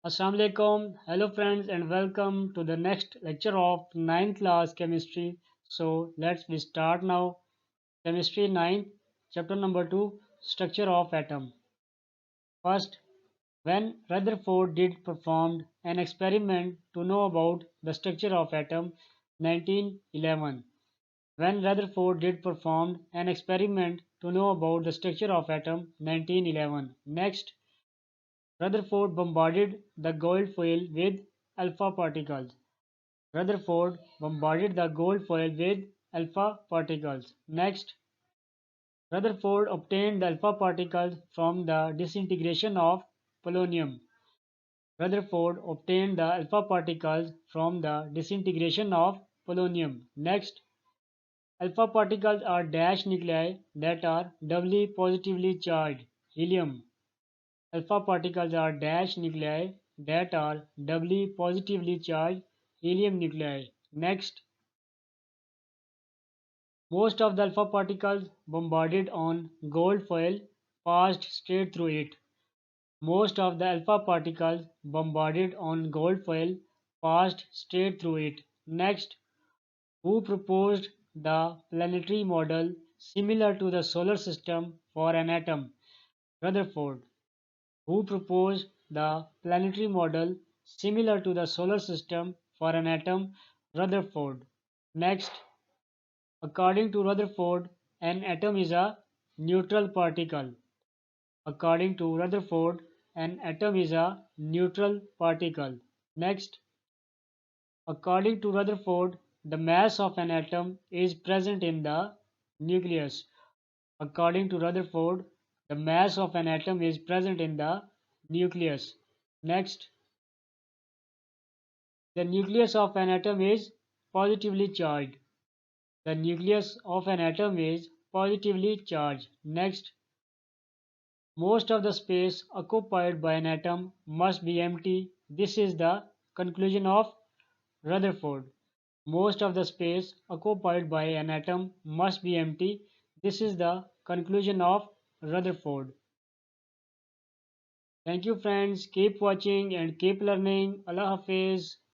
Assalamu alaikum. Hello friends and welcome to the next lecture of ninth class chemistry. So let's we start now. Chemistry 9th, chapter number 2, structure of atom. First, when Rutherford did performed an experiment to know about the structure of atom 1911. When Rutherford did performed an experiment to know about the structure of atom 1911. Next, Rutherford bombarded the gold foil with alpha particles. Rutherford bombarded the gold foil with alpha particles. Next, Rutherford obtained the alpha particles from the disintegration of polonium. Rutherford obtained the alpha particles from the disintegration of polonium. Next, alpha particles are dash nuclei that are doubly positively charged. Helium. Alpha particles are dash nuclei that are doubly positively charged helium nuclei. Next, most of the alpha particles bombarded on gold foil passed straight through it. Most of the alpha particles bombarded on gold foil passed straight through it. Next, who proposed the planetary model similar to the solar system for an atom? Rutherford. Who proposed the planetary model similar to the solar system for an atom? Rutherford. Next, according to Rutherford, an atom is a neutral particle. According to Rutherford, an atom is a neutral particle. Next, according to Rutherford, the mass of an atom is present in the nucleus. According to Rutherford, the mass of an atom is present in the nucleus. Next, the nucleus of an atom is positively charged. The nucleus of an atom is positively charged. Next, most of the space occupied by an atom must be empty. This is the conclusion of Rutherford. Most of the space occupied by an atom must be empty. This is the conclusion of Rutherford. Thank you friends. Keep watching and keep learning. Allah Hafiz.